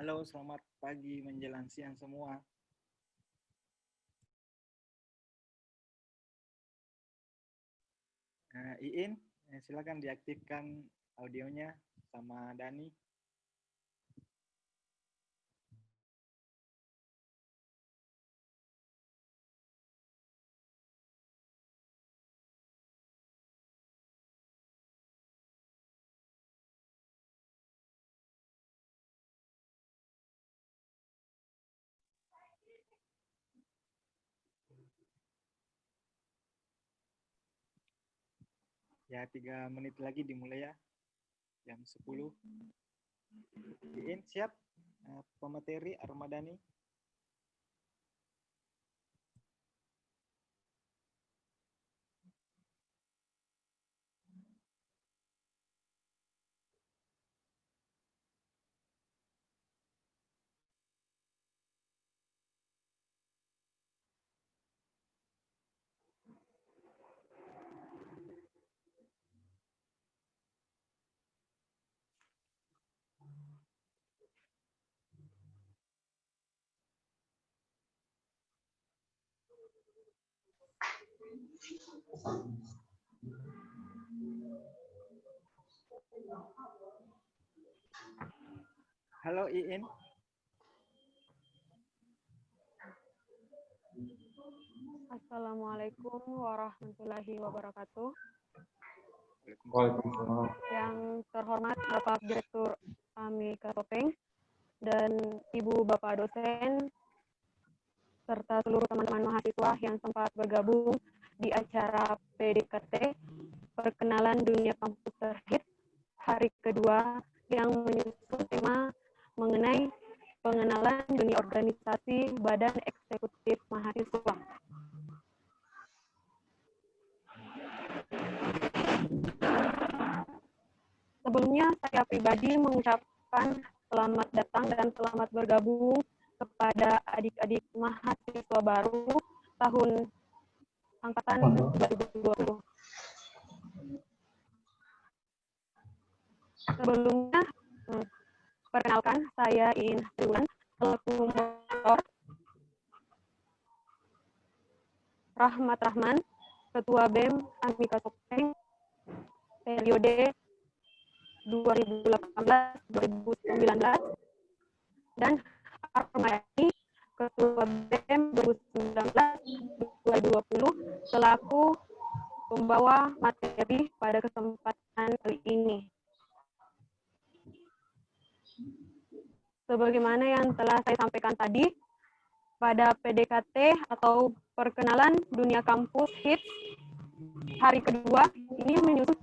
Halo, selamat pagi menjelang siang semua. Iin, silakan diaktifkan audionya sama Dani. Ya, 3 menit lagi dimulai ya, jam 10. Iin, siap? Pemateri Armadani. Halo Iin. Assalamualaikum warahmatullahi wabarakatuh. Waalaikumsalam. Yang terhormat Bapak Direktur Amika Topeng dan Ibu Bapak dosen serta seluruh teman-teman mahasiswa yang sempat bergabung di acara PDKT Perkenalan Dunia Kampus Terhit hari kedua yang menyusun tema mengenai pengenalan dunia organisasi Badan Eksekutif Mahasiswa. Sebelumnya saya pribadi mengucapkan selamat datang dan selamat bergabung kepada adik-adik mahasiswa baru tahun angkatan 2020. Sebelumnya, perkenalkan saya Iin Triwulan selaku moderator, Rahmat Rahman, Ketua BEM Amika Topeng periode 2018-2019, dan Armadani, Ketua BEM 2019-2020 selaku pembawa materi pada kesempatan kali ini. Sebagaimana yang telah saya sampaikan tadi, pada PDKT atau Perkenalan Dunia Kampus HITS hari kedua ini menyusun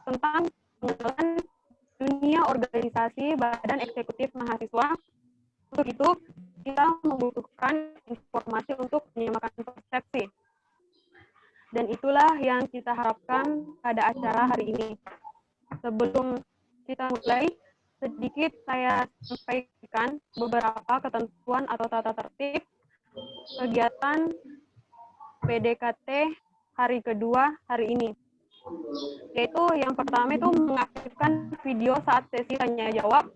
tentang pengenalan dunia organisasi Badan Eksekutif Mahasiswa. Untuk itu, kita membutuhkan informasi untuk menyamakan persepsi. Dan itulah yang kita harapkan pada acara hari ini. Sebelum kita mulai, sedikit saya sampaikan beberapa ketentuan atau tata tertib kegiatan PDKT hari kedua hari ini. Yaitu yang pertama itu mengaktifkan video saat sesi tanya jawab.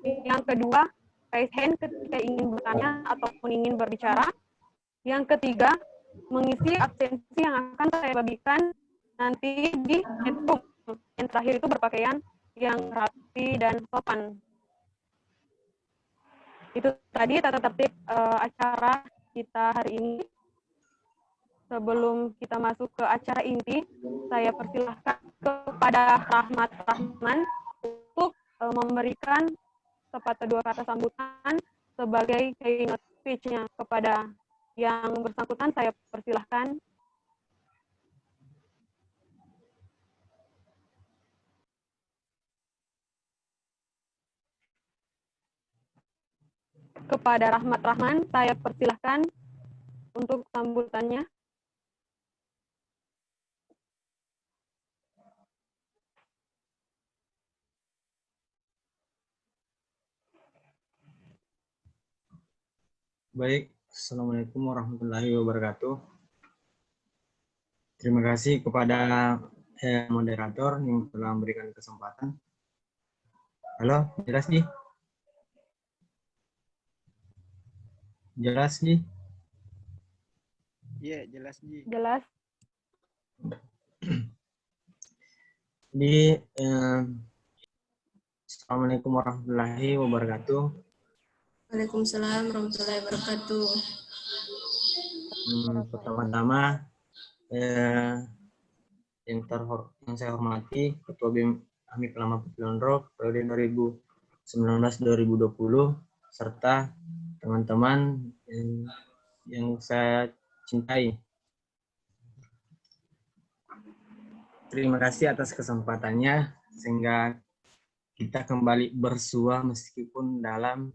Yang kedua, raise hand ketika ingin bertanya ataupun ingin berbicara. Yang ketiga, mengisi absensi yang akan saya bagikan nanti di chatroom. Yang terakhir itu berpakaian yang rapi dan sopan. Itu tadi tata tertib acara kita hari ini. Sebelum kita masuk ke acara inti, saya persilahkan kepada Rahmat Rahman untuk memberikan sepatah dua kata sambutan sebagai keynote speech-nya. Kepada yang bersangkutan saya persilahkan. Kepada Rahmat Rahman, saya persilahkan untuk sambutannya. Baik, Assalamualaikum warahmatullahi wabarakatuh. Terima kasih kepada moderator yang telah memberikan kesempatan. Halo, jelas nih? Jelas nih? Iya, jelas Ji. Jelas. Jadi, Assalamualaikum warahmatullahi wabarakatuh. Waalaikumsalam warahmatullahi wabarakatuh. Pertama-tama, yang saya hormati Ketua BEM Amik Lama Pepilonro periode 2019-2020 serta teman-teman yang saya cintai. Terima kasih atas kesempatannya sehingga kita kembali bersua meskipun dalam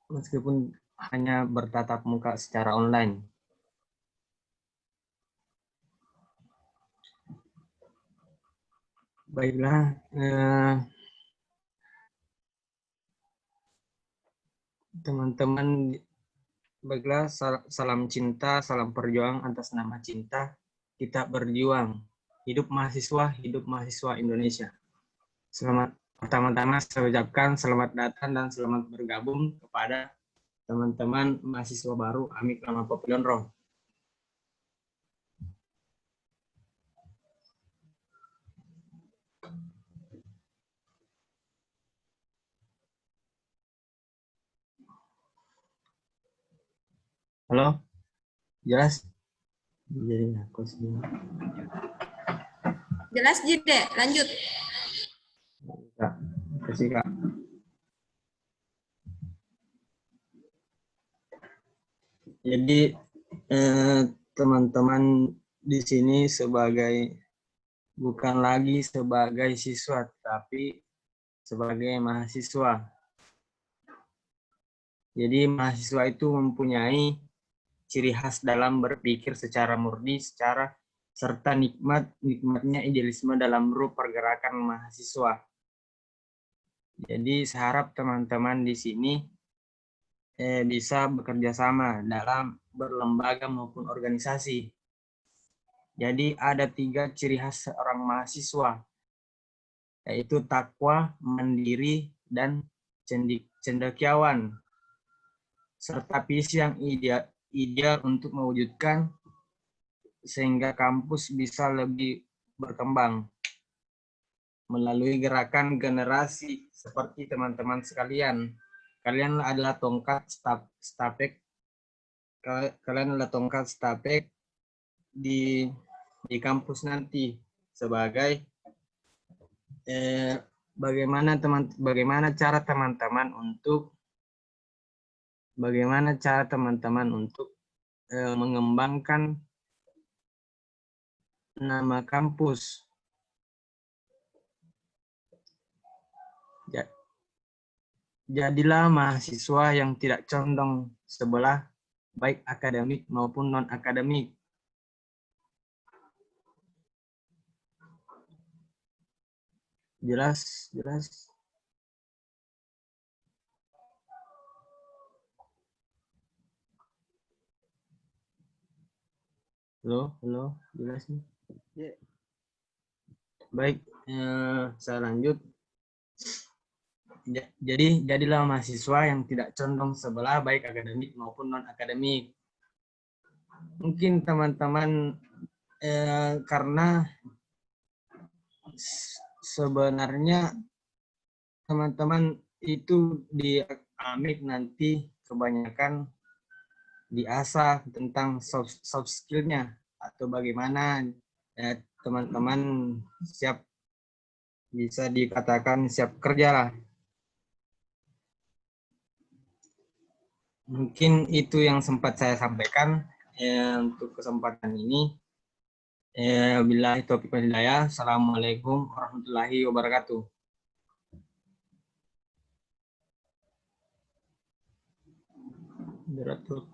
meskipun hanya bertatap muka secara online. Baiklah, teman-teman, baiklah, salam cinta, salam perjuangan atas nama cinta, kita berjuang. Hidup mahasiswa Indonesia. Selamat, pertama-tama saya ucapkan selamat datang dan selamat bergabung kepada teman-teman mahasiswa baru Amik Lama Pepilonro. Halo, jelas? Jadi aku sendiri. Jelas Jide, lanjut. Kak, kasih Kak. Jadi teman-teman di sini bukan lagi sebagai siswa, tapi sebagai mahasiswa. Jadi mahasiswa itu mempunyai ciri khas dalam berpikir secara murni, serta nikmatnya idealisme dalam grup pergerakan mahasiswa. Jadi saya harap teman-teman di sini bisa bekerja sama dalam berlembaga maupun organisasi. Jadi ada 3 ciri khas seorang mahasiswa, yaitu takwa, mandiri, dan cendekiawan, serta visi yang ideal untuk mewujudkan sehingga kampus bisa lebih berkembang melalui gerakan generasi seperti teman-teman sekalian. Kalian adalah tongkat stafek di kampus nanti sebagai bagaimana cara teman-teman untuk mengembangkan nama kampus. Jadilah mahasiswa yang tidak condong sebelah, baik akademik maupun non-akademik. Jelas? Halo, jelas nih? Yeah. Baik, saya lanjut. Jadi jadilah mahasiswa yang tidak condong sebelah, baik akademik maupun non-akademik. Mungkin teman-teman karena sebenarnya teman-teman itu di Amik nanti kebanyakan diasah tentang soft skill-nya atau bagaimana teman-teman bisa dikatakan siap kerja lah. Mungkin itu yang sempat saya sampaikan untuk kesempatan ini. Wabillahi taufiq wal hidayah. Assalamualaikum warahmatullahi wabarakatuh. Moderator.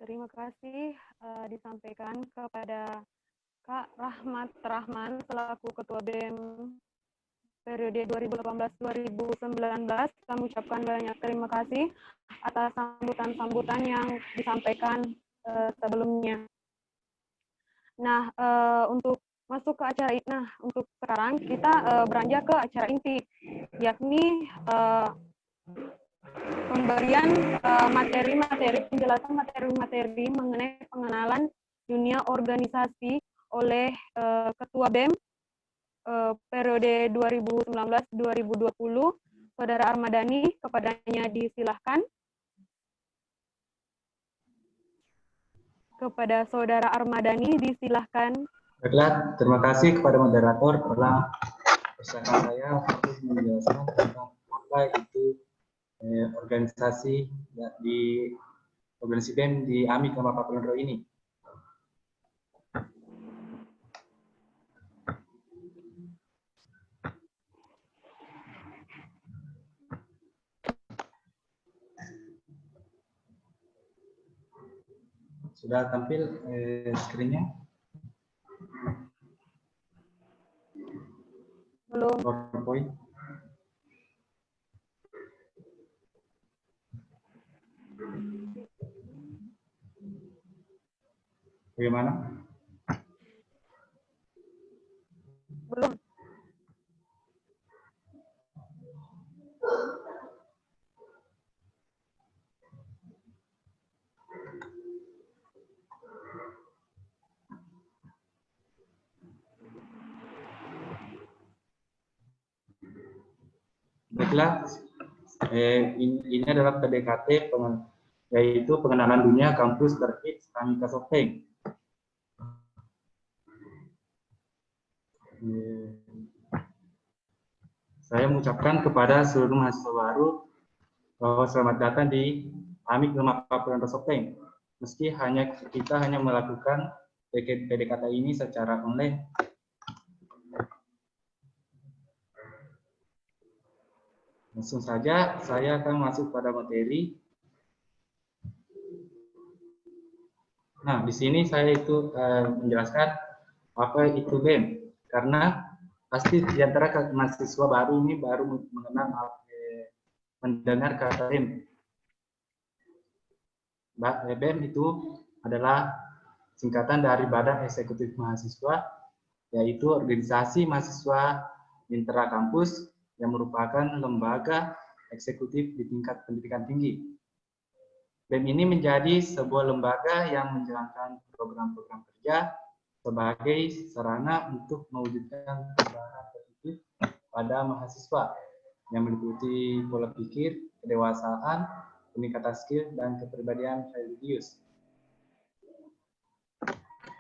Terima kasih disampaikan kepada Kak Rahmat Rahman selaku Ketua BEM periode 2018-2019. Kami ucapkan banyak terima kasih atas sambutan-sambutan yang disampaikan sebelumnya. Nah, untuk masuk ke acara ini, untuk sekarang kita beranjak ke acara inti, yakni pemberian materi-materi, penjelasan materi-materi mengenai pengenalan dunia organisasi oleh Ketua BEM periode 2019-2020, Saudara Armadani. Kepadanya disilahkan. Kepada Saudara Armadani disilahkan. Baiklah, terima kasih kepada moderator telah bersama saya untuk menjelaskan tentang apa itu organisasi di organisasi BEM di AMIK Lama Papelonro ini. Sudah tampil screen-nya? Belum. PowerPoint. Bagaimana? Belum. Baiklah, ini adalah PDKT yaitu pengenalan dunia kampus terhits Amika Softbank. Saya mengucapkan kepada seluruh mahasiswa baru bahwa selamat datang di AMIK Lama Papelonro Softbank. Meski kita hanya melakukan PDKT ini secara online. Langsung saja saya akan masuk pada materi. Nah, di sini saya itu menjelaskan apa itu BEM, karena pasti di antara mahasiswa baru ini baru mendengar kata BEM. BEM itu adalah singkatan dari Badan Eksekutif Mahasiswa, yaitu organisasi mahasiswa intra kampus yang merupakan lembaga eksekutif di tingkat pendidikan tinggi. BEM ini menjadi sebuah lembaga yang menjalankan program-program kerja sebagai sarana untuk mewujudkan perubahan positif pada mahasiswa yang meliputi pola pikir, kedewasaan, peningkatan skill, dan kepribadian religius.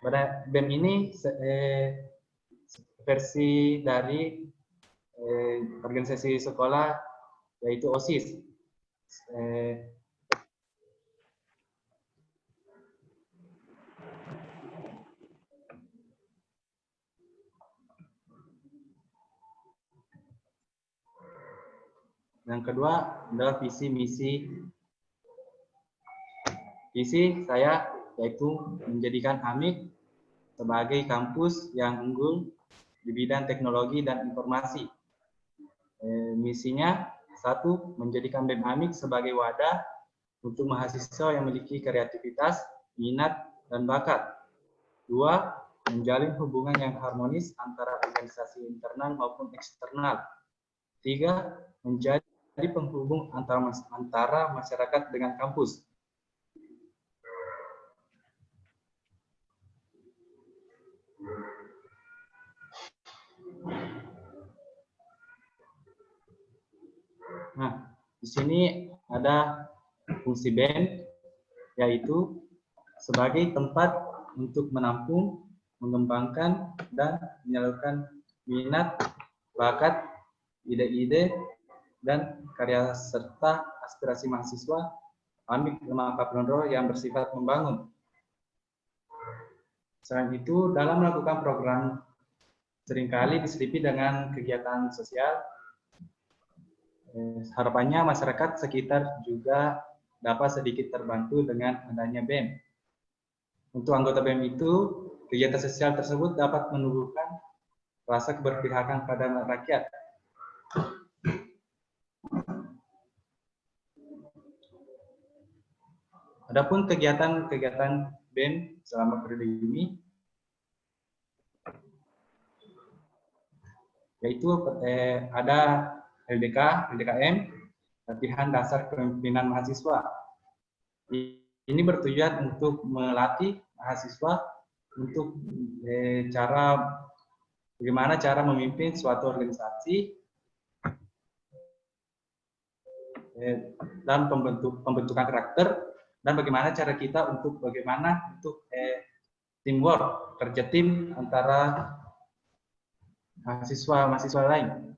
Pada BEM ini versi dari organisasi sekolah yaitu OSIS. Yang kedua adalah visi misi. Visi saya yaitu menjadikan AMIK sebagai kampus yang unggul di bidang teknologi dan informasi. Misinya, 1, menjadikan BEM AMIK sebagai wadah untuk mahasiswa yang memiliki kreativitas, minat, dan bakat. 2, menjalin hubungan yang harmonis antara organisasi internal maupun eksternal. 3, menjadi penghubung antara masyarakat dengan kampus. Nah, di sini ada fungsi BEM, yaitu sebagai tempat untuk menampung, mengembangkan, dan menyalurkan minat, bakat, ide-ide, dan karya serta aspirasi mahasiswa AMIK Lama Papelonro yang bersifat membangun. Selain itu, dalam melakukan program seringkali diselipi dengan kegiatan sosial. Harapannya masyarakat sekitar juga dapat sedikit terbantu dengan adanya BEM. Untuk anggota BEM itu, kegiatan sosial tersebut dapat menumbuhkan rasa keberpihakan pada rakyat Adapun kegiatan-kegiatan BEM selama periode ini, yaitu ada LDK, LDKM, latihan dasar kepemimpinan mahasiswa. Ini bertujuan untuk melatih mahasiswa untuk bagaimana cara memimpin suatu organisasi dan pembentukan karakter, dan bagaimana cara kita untuk teamwork, kerja tim antara mahasiswa lain.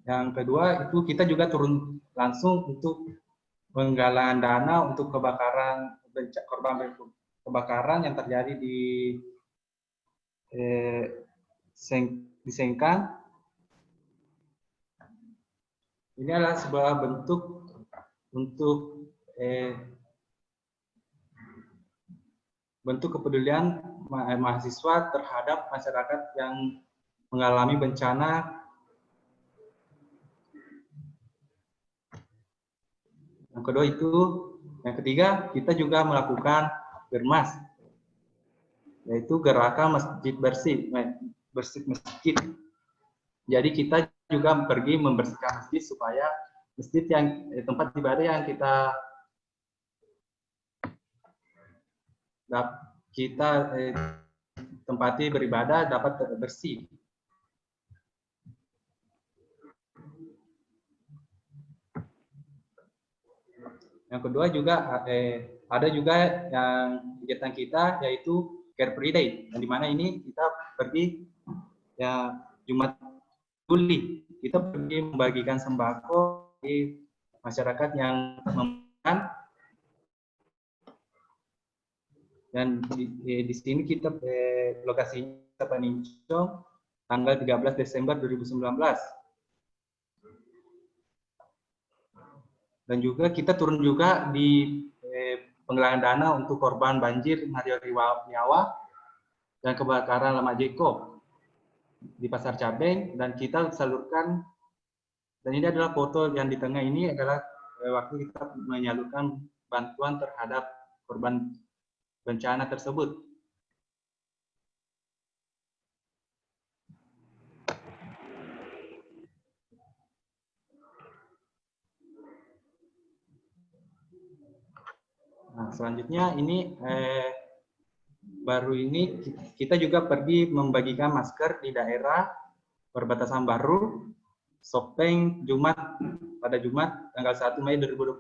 Yang kedua itu kita juga turun langsung untuk penggalangan dana untuk korban kebakaran yang terjadi di Sengkang. Ini adalah sebuah bentuk untuk bentuk kepedulian mahasiswa terhadap masyarakat yang mengalami bencana. Yang kedua itu, yang ketiga kita juga melakukan germas, yaitu gerakan masjid bersih masjid. Jadi kita juga pergi membersihkan masjid supaya masjid yang tempat ibadah yang kita tempati beribadah dapat bersih. Yang kedua juga ada juga yang kegiatan kita yaitu Care Free Day, yang dimana ini kita pergi ya Jumat Juli, kita pergi membagikan sembako di masyarakat yang membutuhkan, dan di sini kita lokasinya Panincong tanggal 13 Desember 2019. Dan juga kita turun juga di penggalangan dana untuk korban banjir Mario Riyawa dan kebakaran Lama Jeko di Pasar Cabeng, dan kita salurkan, dan ini adalah foto yang di tengah ini adalah waktu kita menyalurkan bantuan terhadap korban bencana tersebut. Nah, selanjutnya ini baru ini kita juga pergi membagikan masker di daerah perbatasan baru Sopeng pada Jumat tanggal 1 Mei 2020.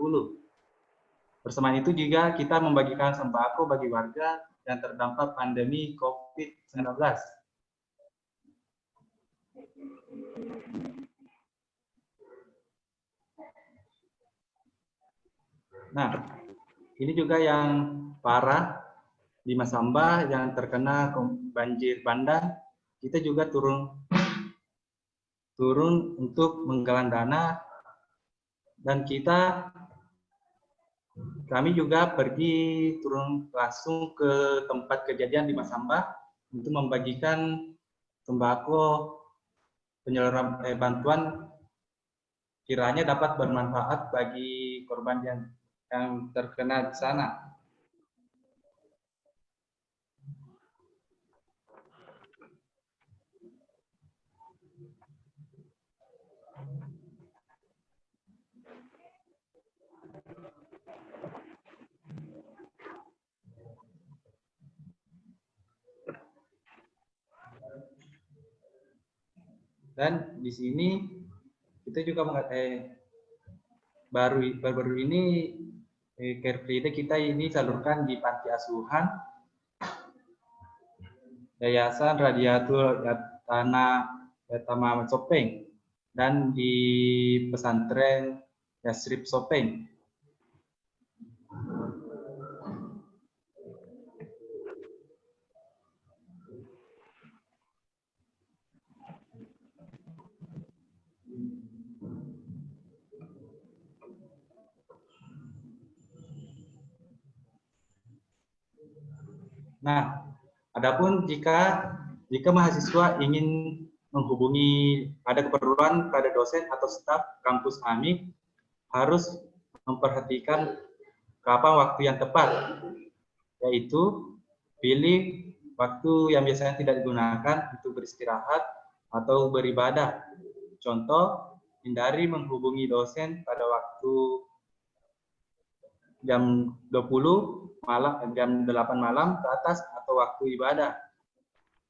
Bersamaan itu juga kita membagikan sembako bagi warga yang terdampak pandemi COVID-19. Nah, ini juga yang parah di Masamba yang terkena banjir bandang, kita juga turun untuk menggalang dana, dan kami juga turun langsung ke tempat kejadian di Masamba untuk membagikan sembako, penyaluran bantuan kiranya dapat bermanfaat bagi korban yang terkena di sana. Dan di sini kita juga baru ini Care Free Day kita ini salurkan di panti asuhan Yayasan Radiatul Yatama Sopeng dan di pesantren Yasrib Sopeng. Nah, adapun jika mahasiswa ingin menghubungi, ada keperluan pada dosen atau staf kampus AMIK harus memperhatikan kapan waktu yang tepat, yaitu pilih waktu yang biasanya tidak digunakan untuk beristirahat atau beribadah. Contoh, hindari menghubungi dosen pada waktu jam 20 malam, jam 8 malam ke atas atau waktu ibadah.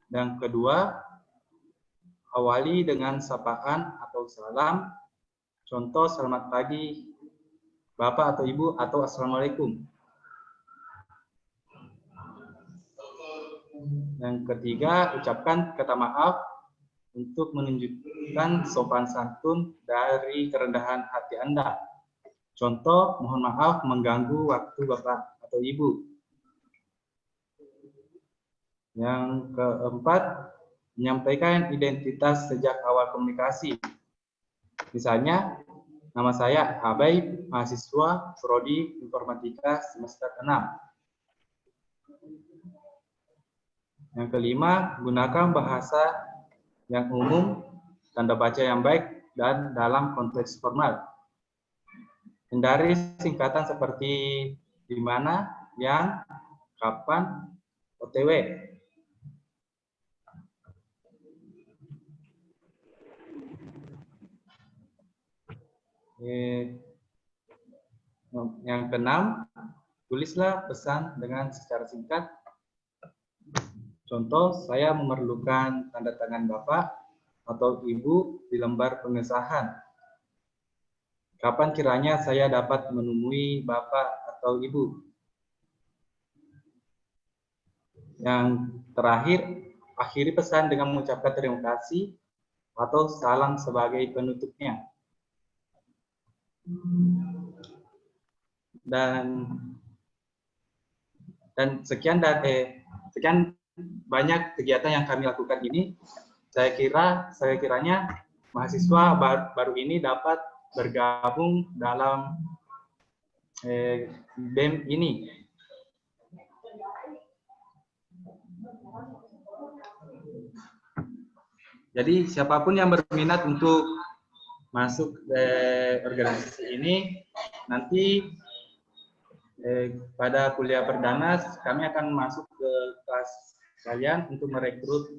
Dan kedua, awali dengan sapaan atau salam. Contoh, selamat pagi Bapak atau Ibu, atau Assalamualaikum. Yang ketiga, ucapkan kata maaf untuk menunjukkan sopan santun dari kerendahan hati Anda. Contoh, mohon maaf mengganggu waktu Bapak atau Ibu. Yang keempat, menyampaikan identitas sejak awal komunikasi. Misalnya, nama saya Habaib, mahasiswa Prodi Informatika semester 6. Yang kelima, gunakan bahasa yang umum, tanda baca yang baik, dan dalam konteks formal. Hindari singkatan seperti di mana, yang, kapan, OTW. Yang keenam, tulislah pesan dengan secara singkat. Contoh, saya memerlukan tanda tangan Bapak atau Ibu di lembar pengesahan. Kapan kiranya saya dapat menemui Bapak atau Ibu? Yang terakhir, akhiri pesan dengan mengucapkan terima kasih atau salam sebagai penutupnya. Dan sekian banyak kegiatan yang kami lakukan ini. Saya kiranya mahasiswa baru ini dapat bergabung dalam BEM ini. Jadi siapapun yang berminat untuk masuk organisasi ini, nanti pada kuliah perdana kami akan masuk ke kelas kalian untuk merekrut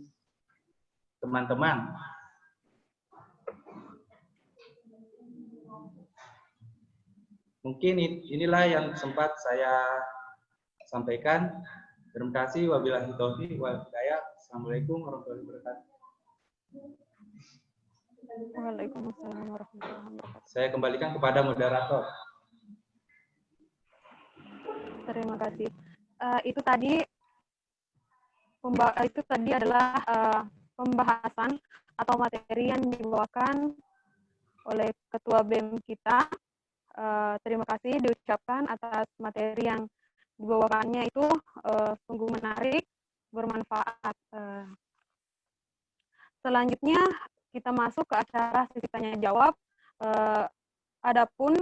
teman-teman. Mungkin inilah yang sempat saya sampaikan. Terima kasih. Wabillahi taufiq wal hidayah. Assalamualaikum warahmatullahi wabarakatuh. Waalaikumsalam warahmatullahi wabarakatuh. Saya kembalikan kepada moderator. Terima kasih. Itu tadi adalah pembahasan atau materi yang dibawakan oleh Ketua BEM kita. Terima kasih diucapkan atas materi yang dibawakannya itu sungguh menarik, bermanfaat. Selanjutnya kita masuk ke acara sesi tanya jawab. Adapun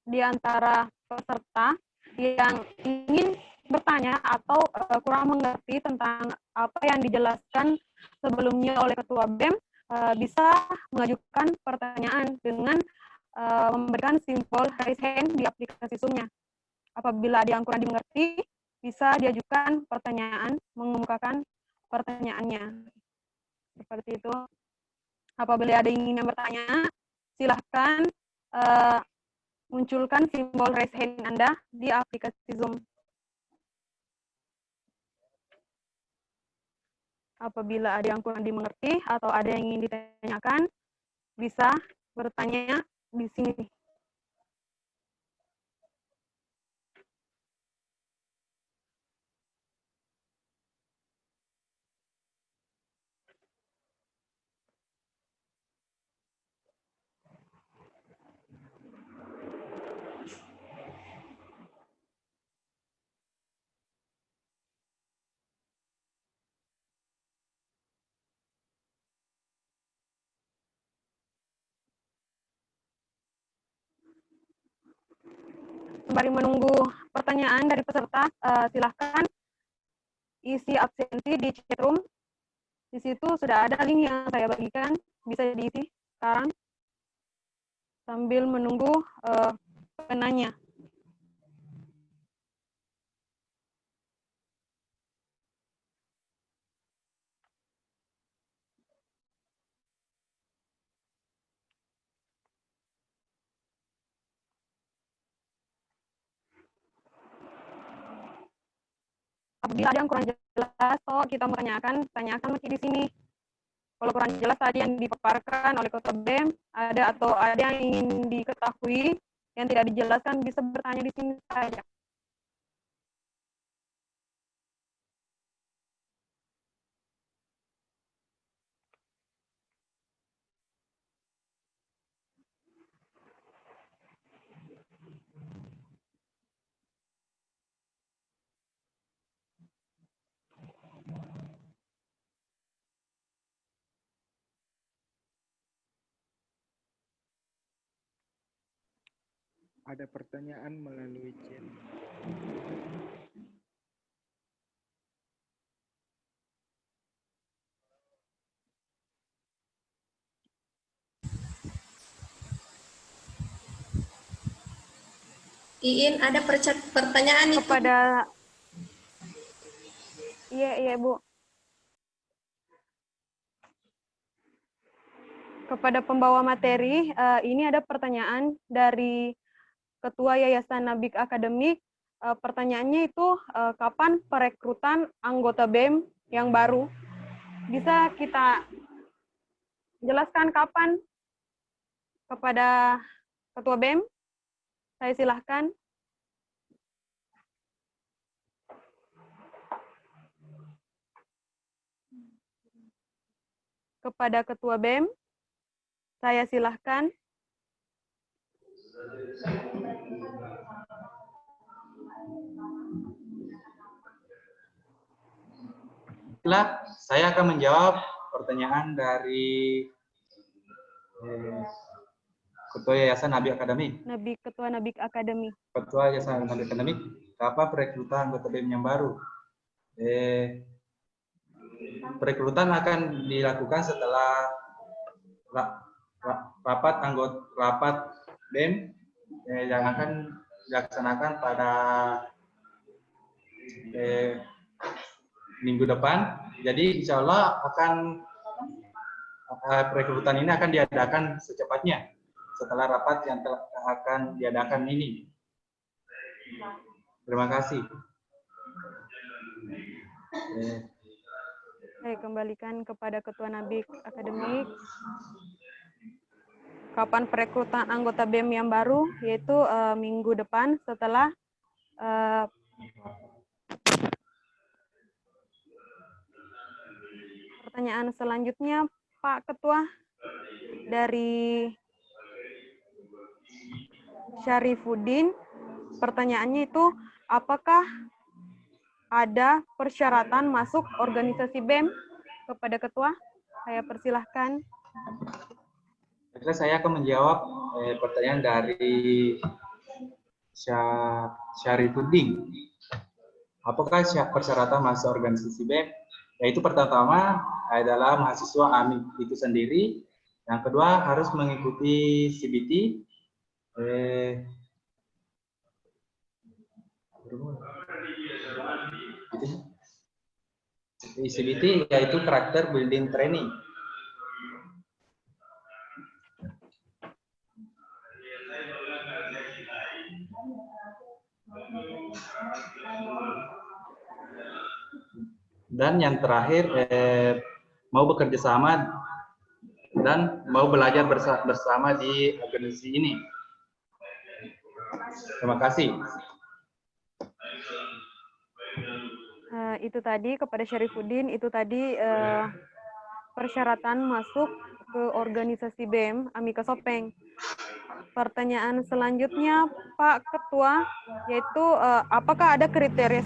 di antara peserta yang ingin bertanya atau kurang mengerti tentang apa yang dijelaskan sebelumnya oleh Ketua BEM, bisa mengajukan pertanyaan dengan memberikan simbol raise hand di aplikasi Zoom-nya. Apabila ada yang kurang dimengerti, bisa diajukan pertanyaan, mengemukakan pertanyaannya. Seperti itu. Apabila ada yang ingin bertanya, silahkan munculkan simbol raise hand Anda di aplikasi Zoom. Apabila ada yang kurang dimengerti atau ada yang ingin ditanyakan, bisa bertanya di sini. Sembari menunggu pertanyaan dari peserta, silahkan isi absensi di chatroom Di situ sudah ada link yang saya bagikan, bisa diisi sekarang sambil menunggu penanya. Apabila ada yang kurang jelas, kita mau tanyakan masih di sini. Kalau kurang jelas tadi yang dipaparkan oleh Ketua BEM, atau ada yang ingin diketahui yang tidak dijelaskan, bisa bertanya di sini saja. Ada pertanyaan melalui chat. Iin, ada pertanyaan itu. Iya Bu. Kepada pembawa materi, ini ada pertanyaan dari Ketua Yayasan Nabik Akademik. Pertanyaannya itu, kapan perekrutan anggota BEM yang baru? Bisa kita jelaskan kapan kepada Ketua BEM? Saya silahkan. Kepada Ketua BEM, saya silahkan. Saya akan menjawab pertanyaan dari Ketua Yayasan Nabik Akademik. Ketua Nabik Akademik. Ketua Yayasan Nabik Akademik, kapan perekrutan anggota BEM yang baru? Perekrutan akan dilakukan setelah rapat BEM yang akan dilaksanakan pada minggu depan. Jadi insya Allah perekrutan ini akan diadakan secepatnya setelah rapat yang akan diadakan ini. Terima kasih. Saya kembalikan kepada Ketua Nabik Akademik. Kapan perekrutan anggota BEM yang baru? Yaitu minggu depan setelah pertanyaan selanjutnya, Pak Ketua, dari Syarifuddin. Pertanyaannya itu, apakah ada persyaratan masuk organisasi BEM? Kepada Ketua, saya persilahkan. Saya akan menjawab pertanyaan dari Syarifuddin. Apakah persyaratan masuk organisasi BEM? Yaitu pertama adalah mahasiswa AMIK itu sendiri. Yang kedua harus mengikuti CBT. CBT yaitu Character Building Training. Dan yang terakhir mau bekerja sama dan mau belajar bersama di organisasi ini. Terima kasih. Itu tadi kepada Syarifuddin, itu tadi persyaratan masuk ke organisasi BEM Amika Sopeng. Pertanyaan selanjutnya, Pak Ketua, yaitu apakah ada kriteria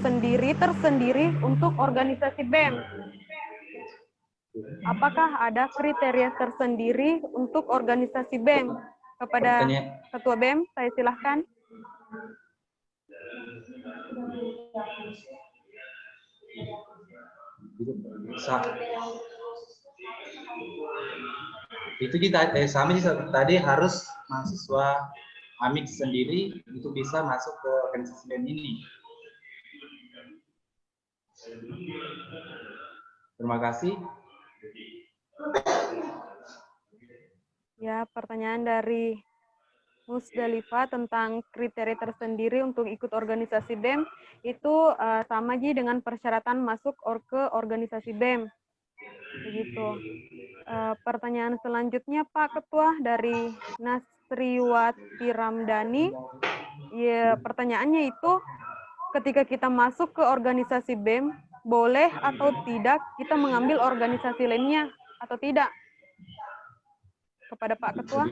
tersendiri untuk organisasi BEM? Apakah ada kriteria tersendiri untuk organisasi BEM? Kepada Ketua BEM, saya silahkan. Itu kita sama sih tadi harus mahasiswa AMIK sendiri itu bisa masuk ke organisasi BEM ini. Terima kasih. Ya, pertanyaan dari Musdalifah tentang kriteria tersendiri untuk ikut organisasi BEM itu sama Ji dengan persyaratan masuk ke organisasi BEM. Begitu. Pertanyaan selanjutnya Pak Ketua dari Nasriwati Ramdhani. Ya, pertanyaannya itu ketika kita masuk ke organisasi BEM, boleh atau tidak kita mengambil organisasi lainnya atau tidak? Kepada Pak Ketua.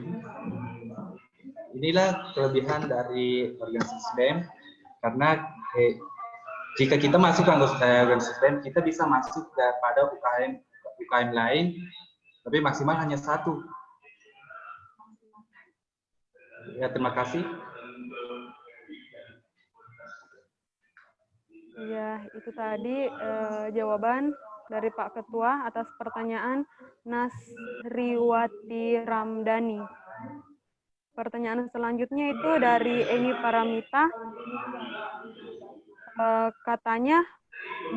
Inilah kelebihan dari organisasi BEM, karena jika kita masuk ke organisasi BEM, kita bisa masuk pada UKM lain, tapi maksimal hanya satu. Ya, terima kasih. Ya, itu tadi jawaban dari Pak Ketua atas pertanyaan Nasriwati Ramdhani. Pertanyaan selanjutnya itu dari Eni Paramita. Katanya,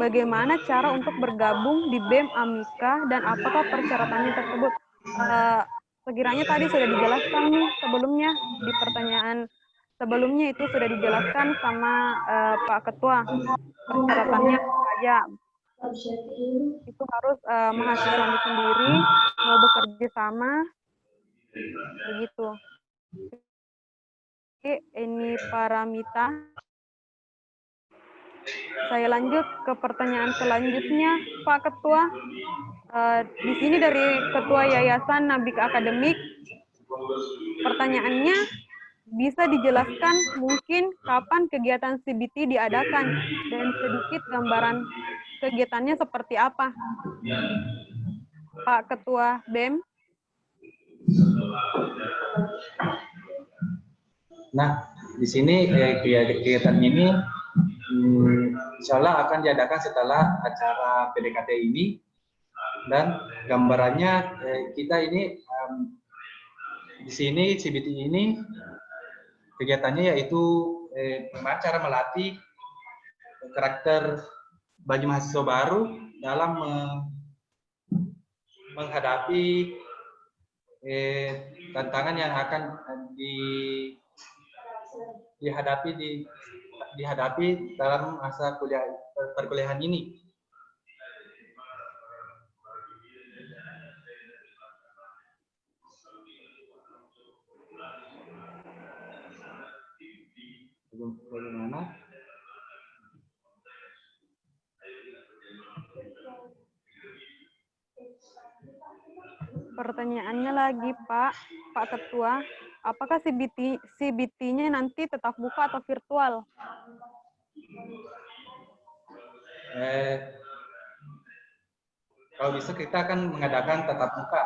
bagaimana cara untuk bergabung di BEM Amika dan apakah persyaratannya tersebut? Sekiranya tadi sudah dijelaskan nih sebelumnya, di pertanyaan sebelumnya itu sudah dijelaskan sama Pak Ketua. Persyaratannya saja. Itu harus mahasiswanya sendiri mau bekerja sama. Begitu. Ini Paramita. Saya lanjut ke pertanyaan selanjutnya, Pak Ketua. Di sini dari Ketua Yayasan Nabika Akademik, pertanyaannya bisa dijelaskan mungkin kapan kegiatan CBT diadakan dan sedikit gambaran kegiatannya seperti apa? Pak Ketua BEM. Nah, di sini kegiatan ini insya Allah akan diadakan setelah acara PDKT ini, dan gambarannya kita ini di sini CBT ini kegiatannya yaitu cara melatih karakter bagi mahasiswa baru dalam menghadapi tantangan yang akan dihadapi dalam masa perkuliahan ini. Bagaimana? Pertanyaannya lagi Pak Ketua, apakah CBT-nya nanti tetap muka atau virtual? Kalau bisa kita akan mengadakan tatap muka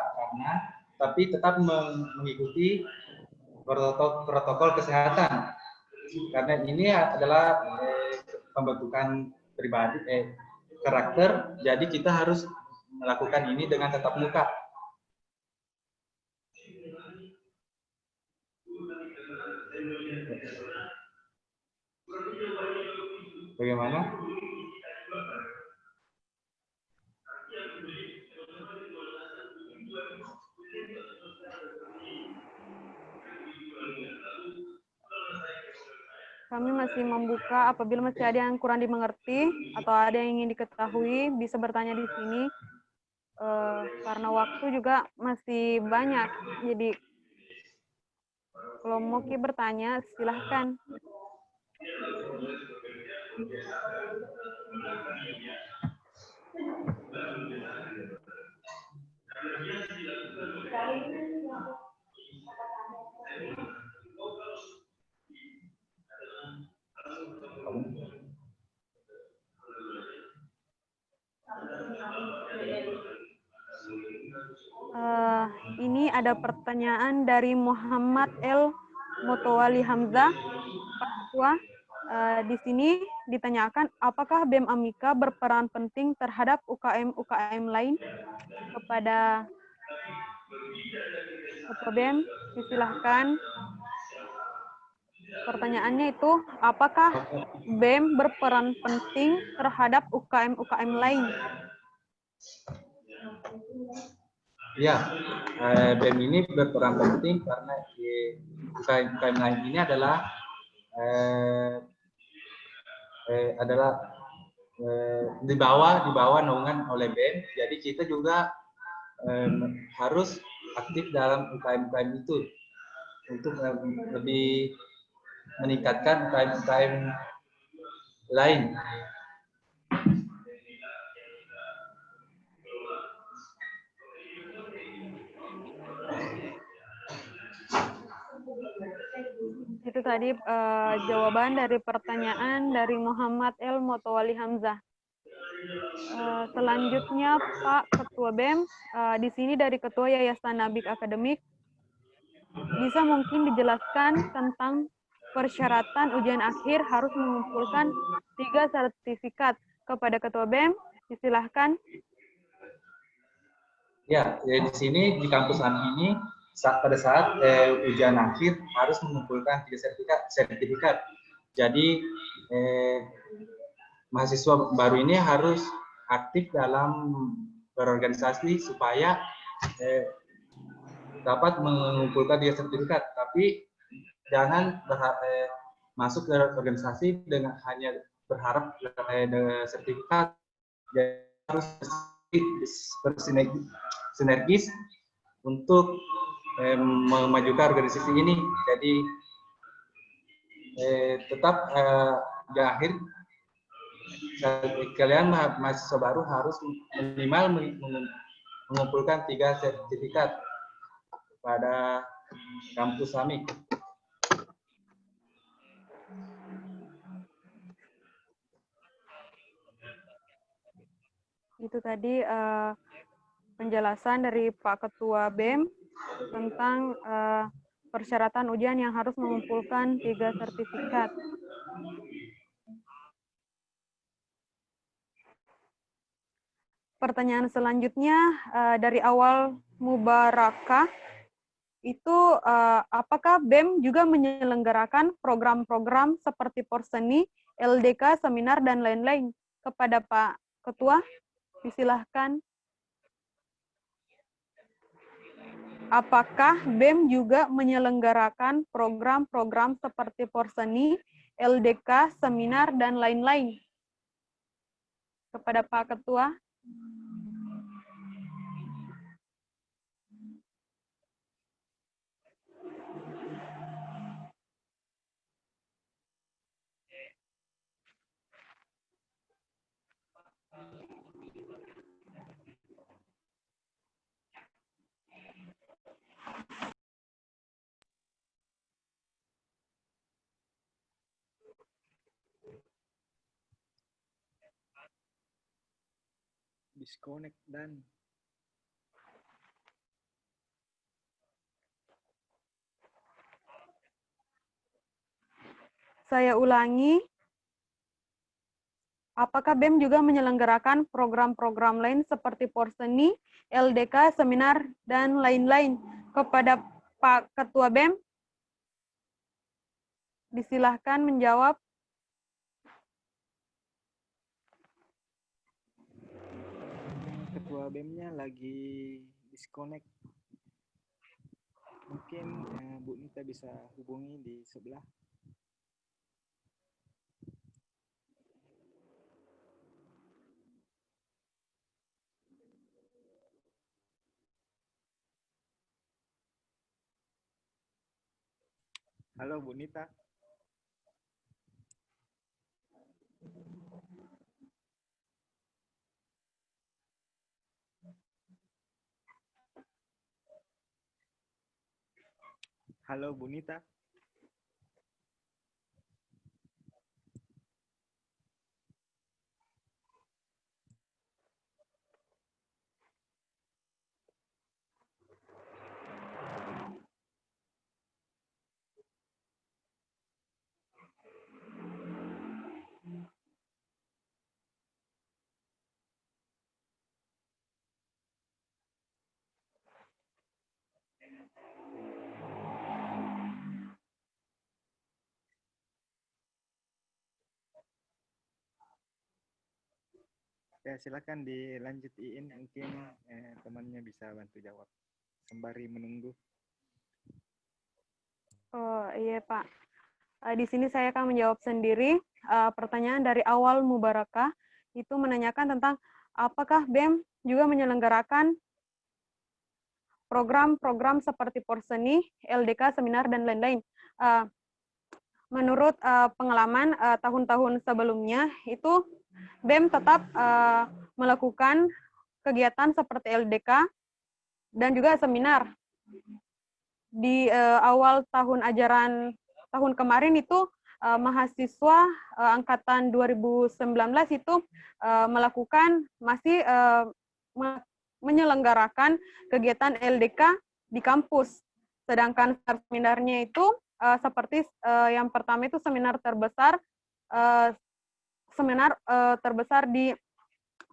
tapi tetap mengikuti protokol kesehatan, karena ini adalah pembentukan pribadi karakter, jadi kita harus melakukan ini dengan tatap muka. Bagaimana? Kami masih membuka, apabila masih ada yang kurang dimengerti atau ada yang ingin diketahui, bisa bertanya di sini. Karena waktu juga masih banyak, jadi kalau mau bertanya, silahkan. Ini ada pertanyaan dari Muhammad El Mutawali Hamzah, Pak Ketua. di sini ditanyakan apakah BEM Amika berperan penting terhadap UKM-UKM lain. Kepada Ketua BEM, disilahkan. Pertanyaannya itu, apakah BEM berperan penting terhadap UKM-UKM lain? Ya, BEM ini berperan penting karena UKM lain ini adalah di bawah naungan oleh BEM. Jadi kita juga harus aktif dalam UKM-UKM itu untuk lebih meningkatkan UKM-UKM lain. Itu tadi jawaban dari pertanyaan dari Muhammad El Motowali Hamzah. Selanjutnya Pak Ketua BEM, di sini dari Ketua Yayasan Nabik Akademik, bisa mungkin dijelaskan tentang persyaratan ujian akhir harus mengumpulkan 3 sertifikat. Kepada Ketua BEM, disilahkan. Ya, di sini di kampus AMI ini pada saat ujian akhir harus mengumpulkan 3 sertifikat. Jadi mahasiswa baru ini harus aktif dalam berorganisasi supaya dapat mengumpulkan 3 sertifikat. Tapi jangan masuk ke organisasi dengan hanya berharap sertifikat. Jadi harus bersinergis untuk memajukan organisasi ini. Jadi tetap di akhir kalian mahasiswa baru harus minimal mengumpulkan 3 sertifikat pada kampus kami. Itu tadi penjelasan dari Pak Ketua BEM tentang persyaratan ujian yang harus mengumpulkan 3 sertifikat. Pertanyaan selanjutnya dari awal Mubarakah, itu apakah BEM juga menyelenggarakan program-program seperti Porseni, LDK, seminar, dan lain-lain? Kepada Pak Ketua, disilahkan. Apakah BEM juga menyelenggarakan program-program seperti Porseni, LDK, seminar, dan lain-lain? Kepada Pak Ketua. Disconnect dan Saya ulangi, apakah BEM juga menyelenggarakan program-program lain seperti Porseni, LDK, seminar, dan lain-lain? Kepada Pak Ketua BEM, disilahkan menjawab. Ketua BEM-nya lagi disconnect. Mungkin Bu Nita bisa hubungi di sebelah. Halo Bu Nita. Halo Bu Nita. Ya, silakan dilanjut Iin, mungkin temannya bisa bantu jawab sembari menunggu. Oh iya Pak. Di sini saya akan menjawab sendiri. Pertanyaan dari awal Mubarakah itu menanyakan tentang apakah BEM juga menyelenggarakan program-program seperti Porseni, LDK, seminar, dan lain-lain. Menurut pengalaman tahun-tahun sebelumnya, itu BEM tetap melakukan kegiatan seperti LDK dan juga seminar. Di awal tahun ajaran tahun kemarin itu mahasiswa angkatan 2019 itu masih menyelenggarakan kegiatan LDK di kampus. Sedangkan seminarnya itu seperti yang pertama itu seminar terbesar di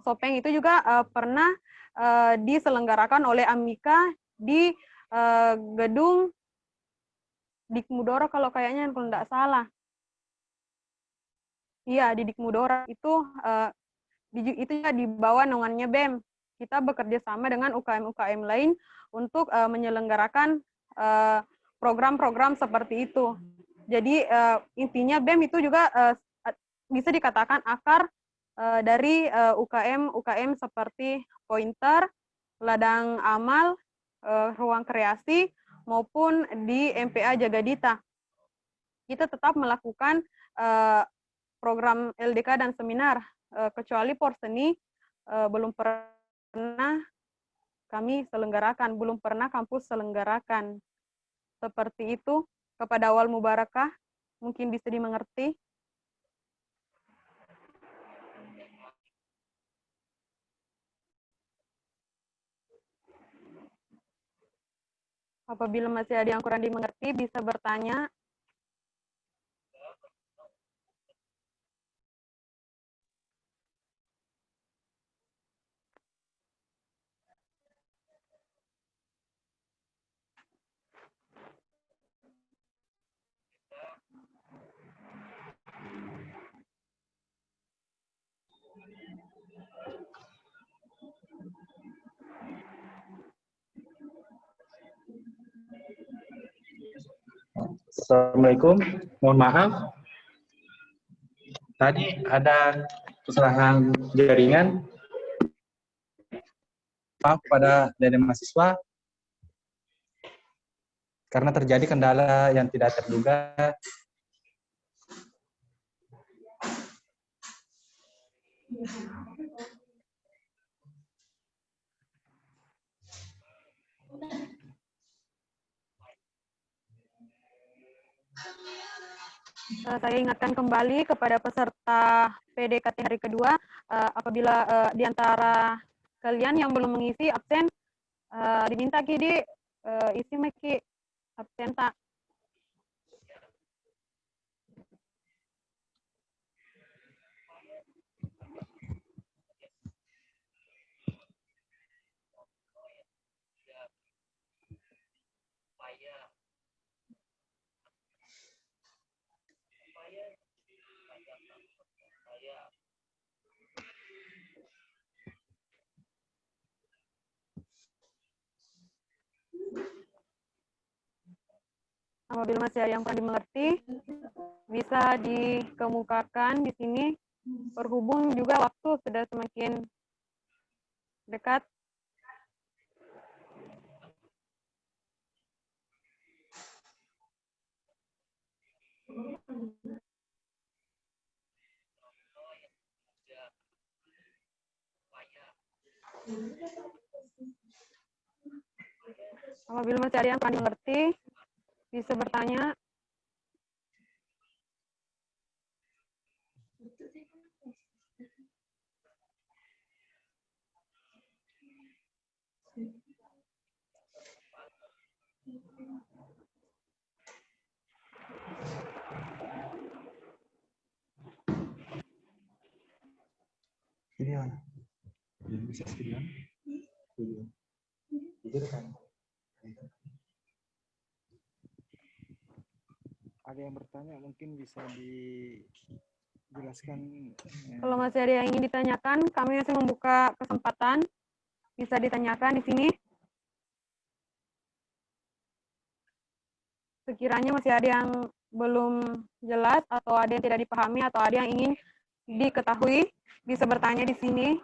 Sopeng itu juga pernah diselenggarakan oleh Amika di gedung Dikmudoro kalau kayaknya kalau tidak salah. Iya, di Dikmudoro itu juga di bawah naungannya BEM. Kita bekerja sama dengan UKM-UKM lain untuk menyelenggarakan program-program seperti itu. Jadi intinya BEM itu juga bisa dikatakan akar dari UKM-UKM seperti Pointer, Ladang Amal, Ruang Kreasi, maupun di MPA Jagadita. Kita tetap melakukan program LDK dan seminar, kecuali Porseni belum pernah kami selenggarakan, belum pernah kampus selenggarakan. Seperti itu, kepada awal Mubarakah, mungkin bisa dimengerti. Apabila masih ada yang kurang dimengerti, bisa bertanya. Assalamualaikum, mohon maaf. Tadi ada kesalahan jaringan. Maaf pada dari mahasiswa karena terjadi kendala yang tidak terduga. Saya ingatkan kembali kepada peserta PDKT hari kedua, apabila di antara kalian yang belum mengisi absen, diminta Ki isi Ki absen tak. Apabila masih ada yang kurang dimengerti, bisa dikemukakan di sini. Berhubung juga waktu sudah semakin dekat. Apabila masih ada yang kurang dimengerti, bisa bertanya. Ini mana? Jadi bisa sekalian. Jadi kan. ada yang bertanya mungkin bisa dijelaskan. Kalau masih ada yang ingin ditanyakan, kami masih membuka kesempatan. Bisa ditanyakan di sini. Sekiranya masih ada yang belum jelas atau ada yang tidak dipahami atau ada yang ingin diketahui, bisa bertanya di sini.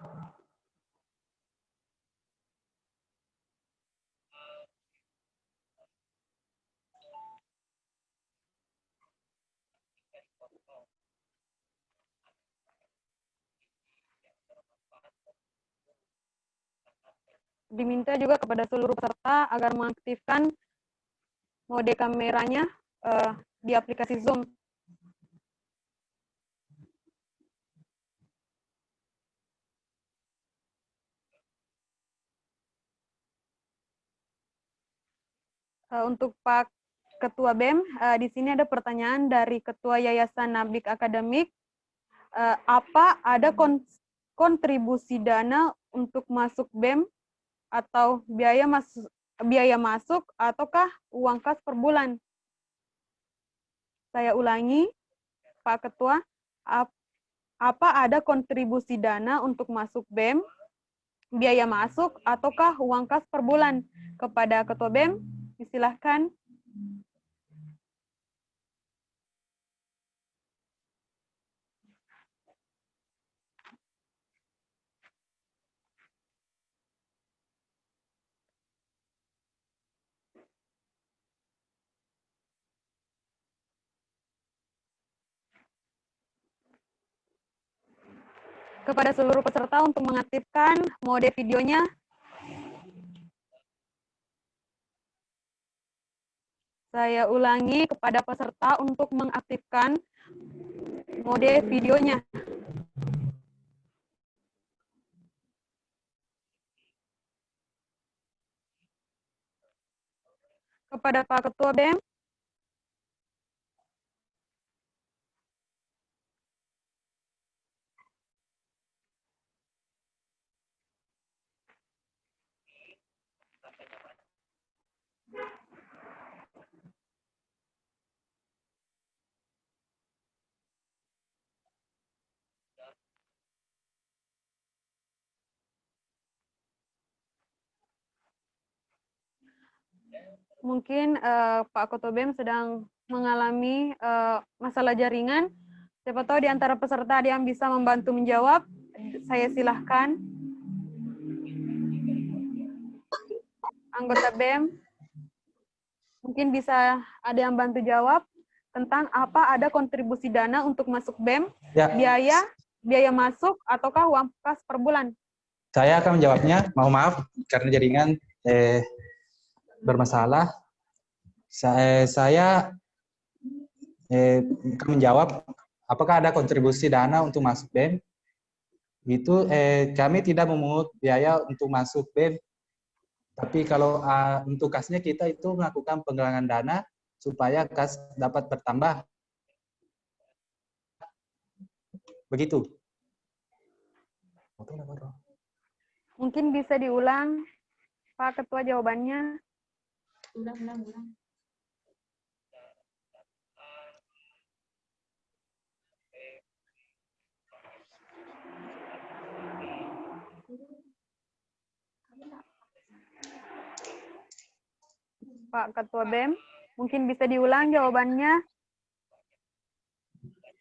Diminta juga kepada seluruh peserta agar mengaktifkan mode kameranya di aplikasi Zoom. Untuk Pak Ketua BEM, di sini ada pertanyaan dari Ketua Yayasan Nabik Akademik. Apa ada kontribusi dana untuk masuk BEM atau biaya masuk ataukah uang kas per bulan? Saya ulangi, Pak Ketua, apa ada kontribusi dana untuk masuk BEM, biaya masuk ataukah uang kas per bulan? Kepada Ketua BEM, silakan. Kepada seluruh peserta untuk mengaktifkan mode videonya. Saya ulangi kepada peserta untuk mengaktifkan mode videonya. Kepada Pak Ketua BEM. Mungkin Pak Ketua BEM sedang mengalami masalah jaringan. Siapa tahu di antara peserta ada yang bisa membantu menjawab. Saya silahkan. Anggota BEM, mungkin bisa ada yang bantu jawab tentang apa ada kontribusi dana untuk masuk BEM, Ya. biaya masuk, ataukah uang kas per bulan? Saya akan menjawabnya. Mohon maaf karena jaringan bermasalah. Saya akan menjawab apakah ada kontribusi dana untuk masuk BEM. Itu kami tidak memungut biaya untuk masuk BEM. Tapi kalau untuk kasnya kita itu melakukan penggalangan dana supaya kas dapat bertambah. Begitu. Mungkin bisa diulang, Pak Ketua, jawabannya. Ulang. Pak Ketua BEM, mungkin bisa diulang jawabannya.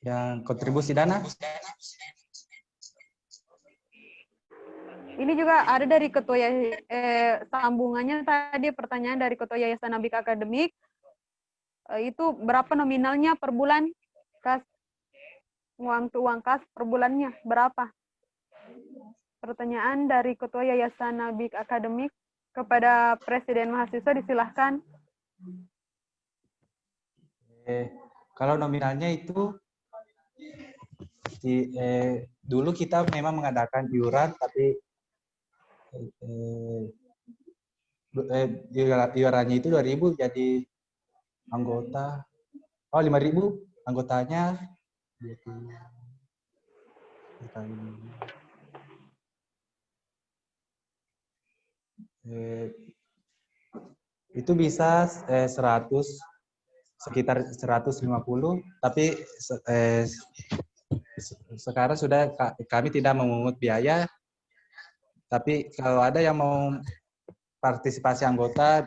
Yang kontribusi dana? Ini juga ada dari Ketua sambungannya tadi pertanyaan dari Ketua Yayasan Nabik Akademik. Itu berapa nominalnya per bulan? Kas uang kas per bulannya berapa? Pertanyaan dari Ketua Yayasan Nabik Akademik kepada Presiden Mahasiswa, disilahkan. Kalau nominalnya itu dulu kita memang mengadakan iuran, tapi iurannya itu 2.000 jadi anggota. 5.000 anggotanya. Itu bisa 100 sekitar 150, tapi sekarang sudah kami tidak memungut biaya, tapi kalau ada yang mau partisipasi anggota,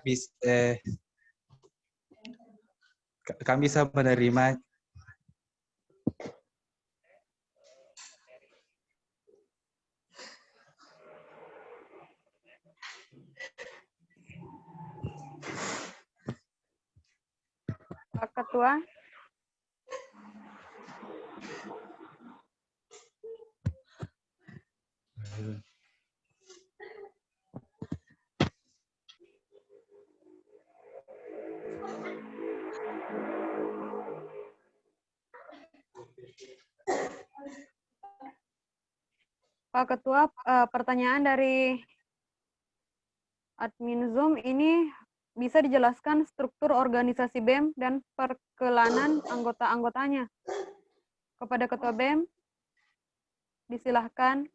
kami bisa menerima. Pak Ketua. Pak Ketua, pertanyaan dari admin Zoom ini bisa dijelaskan struktur organisasi BEM dan perkelanan anggota-anggotanya. Kepada Ketua BEM, disilahkan.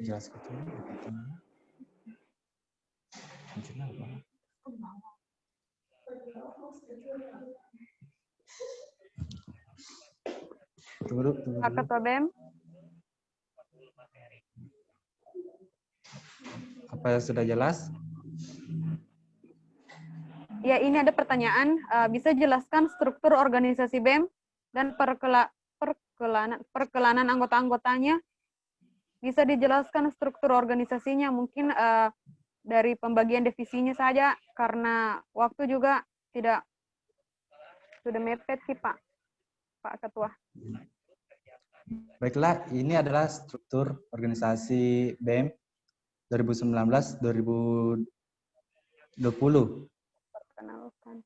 Jelas Ketua. Kenapa? Tunggu. Pak Ketua BEM. Apa sudah jelas? Ya, ini ada pertanyaan. Bisa jelaskan struktur organisasi BEM dan perkelanan anggota-anggotanya? Bisa dijelaskan struktur organisasinya? Mungkin dari pembagian divisinya saja, karena waktu juga tidak sudah mepet sih, Pak Ketua. Baiklah, ini adalah struktur organisasi BEM 2019-2020. Perkenalkan.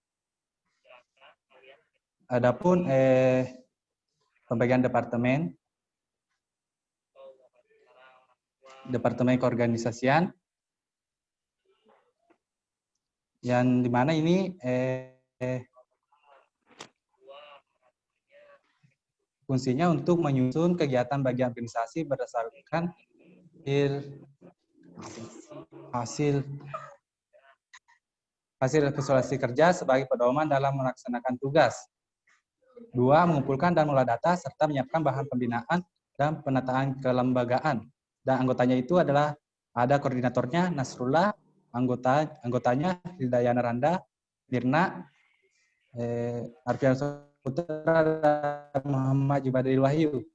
Adapun pembagian departemen keorganisasian, yang dimana ini fungsinya untuk menyusun kegiatan bagi organisasi berdasarkan hasil evaluasi kerja sebagai pedoman dalam melaksanakan tugas. 2. Mengumpulkan dan mengolah data serta menyiapkan bahan pembinaan dan penataan kelembagaan. Dan anggotanya itu adalah ada koordinatornya Nasrullah, anggotanya Hidayana Randa, Mirna, Arfian Putra, dan Muhammad Jubadil Wahyu.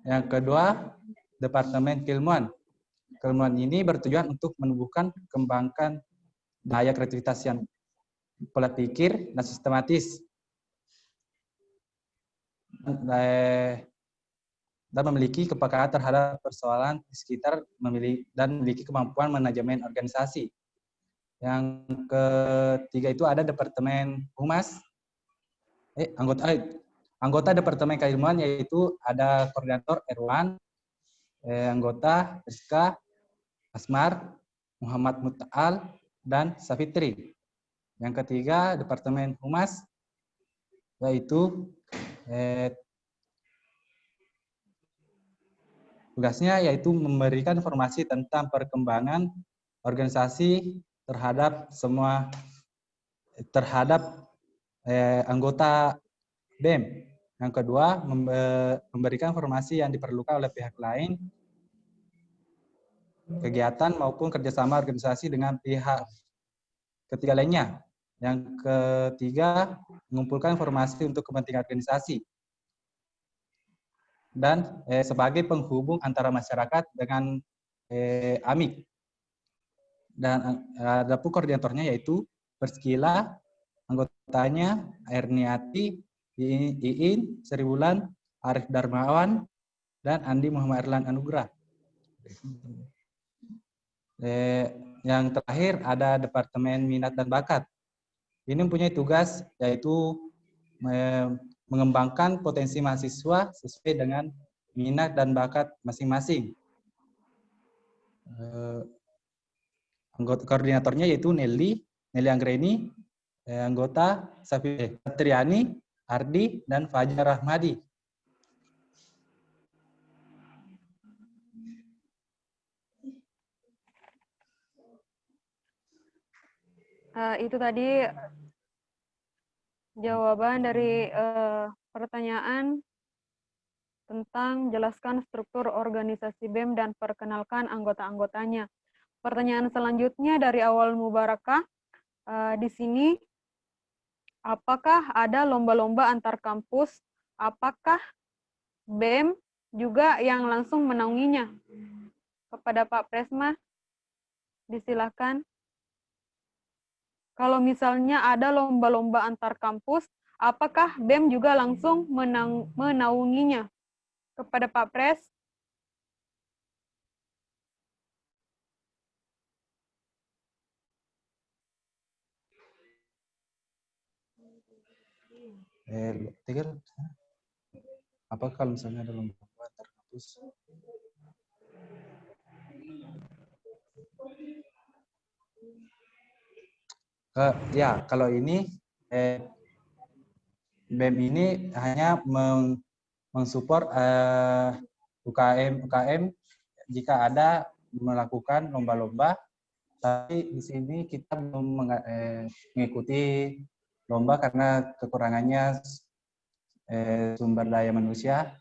Yang kedua, Departemen Keilmuan. Keilmuan ini bertujuan untuk menumbuhkan, kembangkan daya kreativitas yang pola pikir dan sistematis, dan memiliki kepekaan terhadap persoalan di sekitar, dan memiliki kemampuan manajemen organisasi. Yang ketiga itu ada Departemen Humas. Anggota Departemen Keilmuan yaitu ada Koordinator Erwan, anggota Rizka, Asmar, Muhammad Muta'al, dan Safitri. Yang ketiga, Departemen Humas, yaitu tugasnya yaitu memberikan informasi tentang perkembangan organisasi terhadap anggota BEM. Yang kedua, memberikan informasi yang diperlukan oleh pihak lain, kegiatan maupun kerjasama organisasi dengan pihak ketiga lainnya. Yang ketiga, mengumpulkan informasi untuk kepentingan organisasi. Dan sebagai penghubung antara masyarakat dengan AMIK. Dan ada pun koordinatornya yaitu Perskila, anggotanya Erniati, Iin, Seribulan, Arif Darmawan, dan Andi Muhammad Erlan Anugrah. Yang terakhir ada Departemen Minat dan Bakat. Ini mempunyai tugas yaitu mengembangkan potensi mahasiswa sesuai dengan minat dan bakat masing-masing. Anggota koordinatornya yaitu Nelly Anggreni, anggota Satriani, Ardi, dan Fajar Rahmadi. Itu tadi jawaban dari pertanyaan tentang jelaskan struktur organisasi BEM dan perkenalkan anggota-anggotanya. Pertanyaan selanjutnya dari awal Mubarakah, di sini, apakah ada lomba-lomba antar kampus? Apakah BEM juga yang langsung menaunginya? Kepada Pak Presma, disilakan. Kalau misalnya ada lomba-lomba antar kampus, apakah BEM juga langsung menaunginya? Kepada Pak Pres. Tigger, apa kalau misalnya ada lomba antar kampus? Ya, kalau ini BEM ini hanya mensupport UKM jika ada melakukan lomba-lomba, tapi di sini kita belum mengikuti lomba karena kekurangannya sumber daya manusia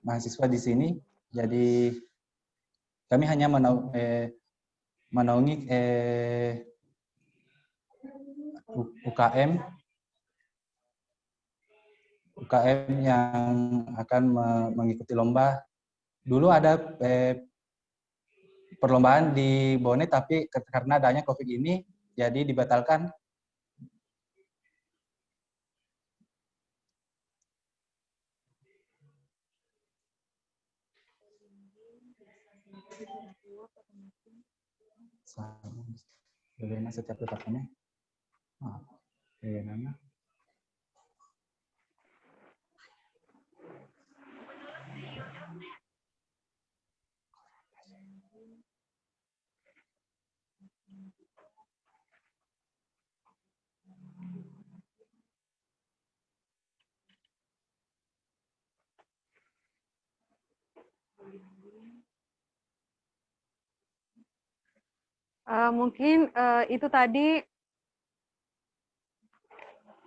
mahasiswa di sini. Jadi kami hanya menaungi UKM yang akan mengikuti lomba. Dulu ada perlombaan di Bone, tapi karena adanya COVID ini, jadi dibatalkan. Bagaimana setiap departemen? Bagaimana? Mungkin itu tadi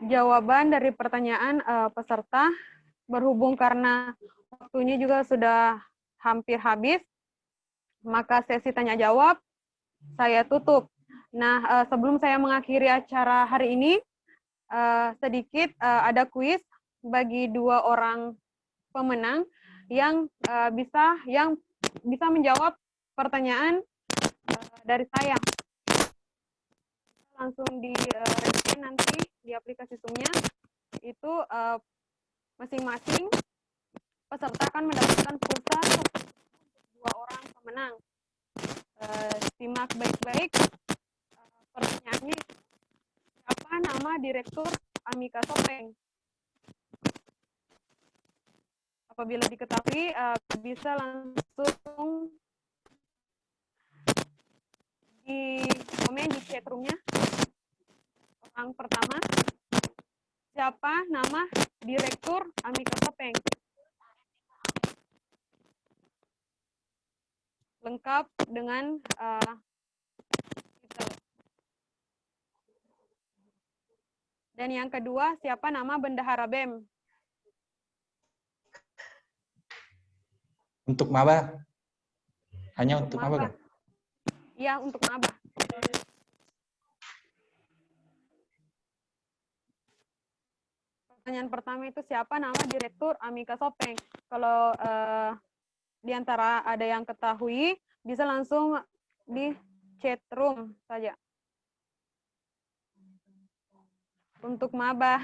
jawaban dari pertanyaan peserta. Berhubung karena waktunya juga sudah hampir habis, maka sesi tanya jawab saya tutup. Nah, sebelum saya mengakhiri acara hari ini, sedikit ada kuis bagi 2 orang pemenang yang bisa menjawab pertanyaan dari saya. Langsung di nanti di aplikasi Zoom-nya itu masing-masing peserta akan mendapatkan pulsa 2 orang pemenang. Simak baik-baik pertanyaannya. Siapa nama Direktur Amika Topeng? Apabila diketahui, bisa langsung di komen di chat room-nya. Orang pertama, siapa nama Direktur Amika Topeng? Lengkap dengan titel. Dan yang kedua, siapa nama Bendahara BEM? Untuk maba? Hanya untuk maba kan? Iya, untuk maba. Pertanyaan pertama itu siapa nama Direktur Amika Topeng? Kalau di antara ada yang ketahui, bisa langsung di chat room saja. Untuk maba,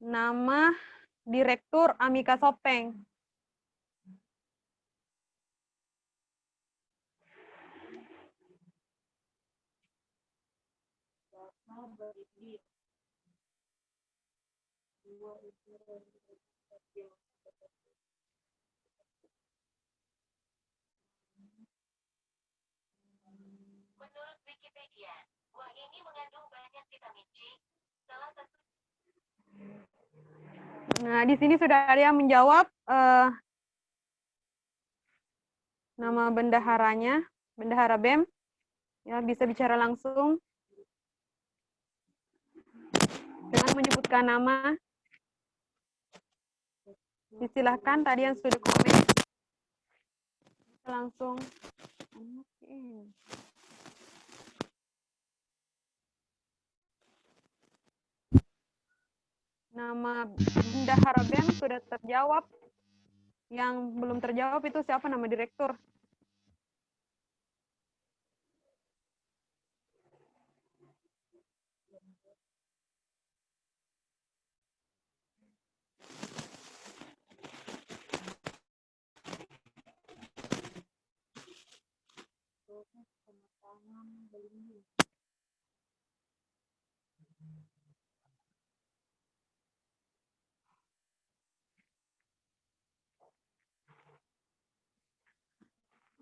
nama Direktur Amika Topeng. Menurut Wikipedia, buah ini mengandung banyak vitamin C. Salah satu. Nah, di sini sudah ada yang menjawab nama bendaharanya, bendahara BEM. Ya, bisa bicara langsung. memberikan nama. Disilahkan tadi yang sudah komen. Langsung. Nama Bunda Haraben sudah terjawab. Yang belum terjawab itu siapa nama direktur?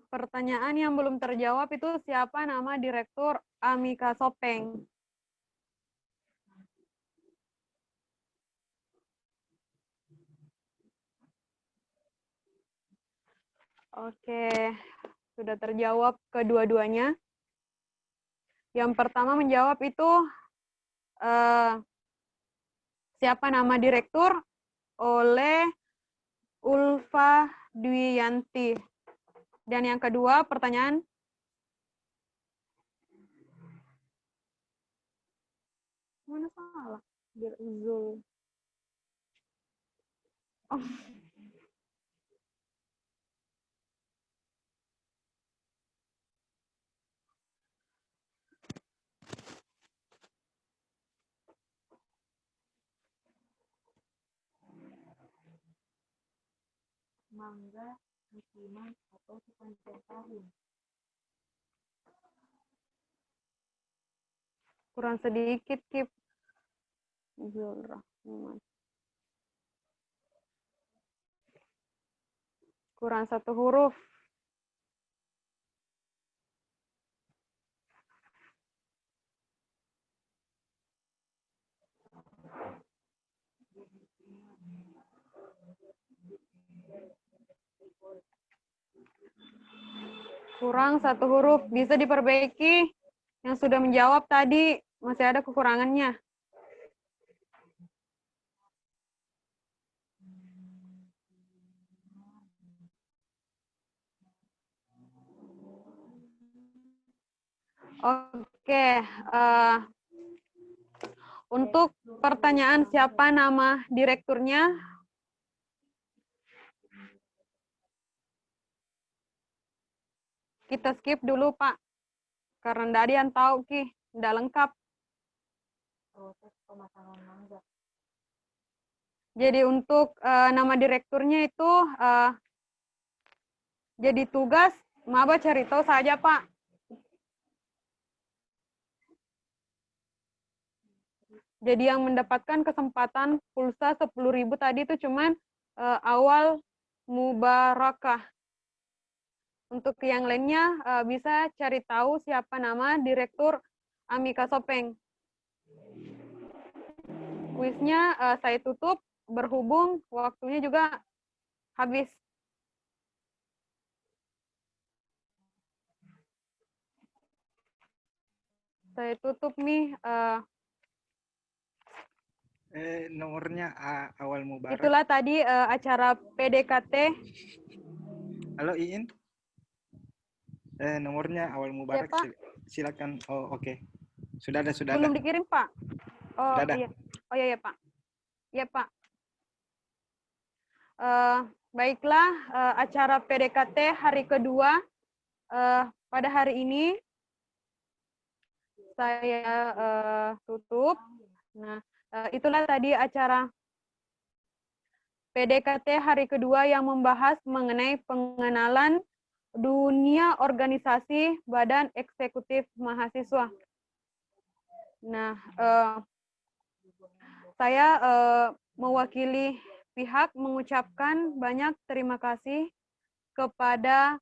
Pertanyaan yang belum terjawab itu siapa nama direktur Amika Sopeng? Oke, sudah terjawab kedua-duanya. Yang pertama menjawab itu siapa nama direktur oleh Ulfa Dwiyanti. Dan yang kedua pertanyaan mana salah? Zul. Oh. Mangga musiman atau sepanjang tahun. Kurang sedikit, Kip. Kurang satu huruf. Kurang satu huruf. Bisa diperbaiki. Yang sudah menjawab tadi masih ada kekurangannya. Oke, untuk pertanyaan siapa nama direkturnya, kita skip dulu, Pak. Karena tidak ada yang tahu, Ki. Tidak lengkap. Jadi untuk nama direkturnya itu jadi tugas, maba cari tahu saja, Pak. Jadi yang mendapatkan kesempatan pulsa 10.000 tadi itu cuman awal mubarakah. Untuk yang lainnya bisa cari tahu siapa nama direktur Amika Sopeng. Kuisnya saya tutup berhubung waktunya juga habis. Saya tutup nih. Nomornya awal mubarak. Itulah tadi acara PDKT. Halo Iin. Nomornya awal mubarak. Ya, Pak. Silakan. Oh, oke. Sudah ada. Belum dikirim, Pak. Oh, Sudah ada. Iya. Oh iya, Pak. Iya, Pak. Baiklah, acara PDKT hari kedua pada hari ini saya tutup. Nah, itulah tadi acara PDKT hari kedua yang membahas mengenai pengenalan dunia organisasi Badan Eksekutif Mahasiswa. Nah, saya mewakili pihak mengucapkan banyak terima kasih kepada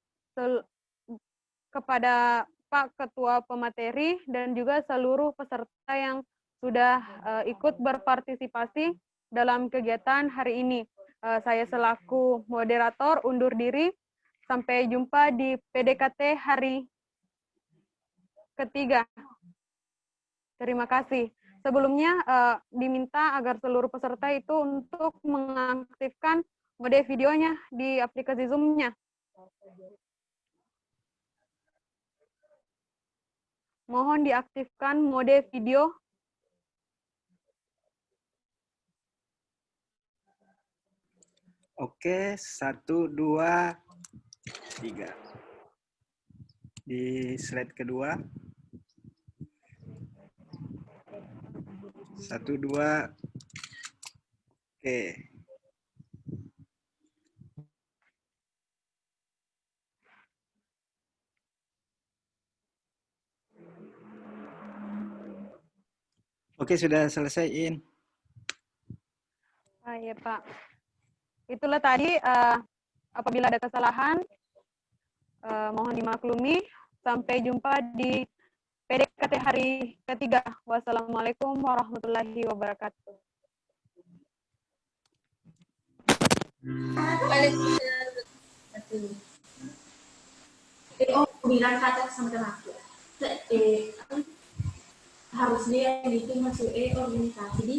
Pak Ketua Pemateri dan juga seluruh peserta yang sudah ikut berpartisipasi dalam kegiatan hari ini. Saya selaku moderator undur diri. Sampai jumpa di PDKT hari ketiga. Terima kasih. sebelumnya diminta agar seluruh peserta itu untuk mengaktifkan mode videonya di aplikasi Zoom-nya. Mohon diaktifkan mode video. Oke, 1, 2, 3. Di slide kedua. 1, 2. Oke. Oke, sudah selesaiin. Iya, Pak. Itulah tadi, apabila ada kesalahan, mohon dimaklumi. Sampai jumpa di PDKT hari ketiga. Wassalamualaikum warahmatullahi wabarakatuh. Oh, bilang kata sama teman aku. Harus dia gitu masuk organisasi di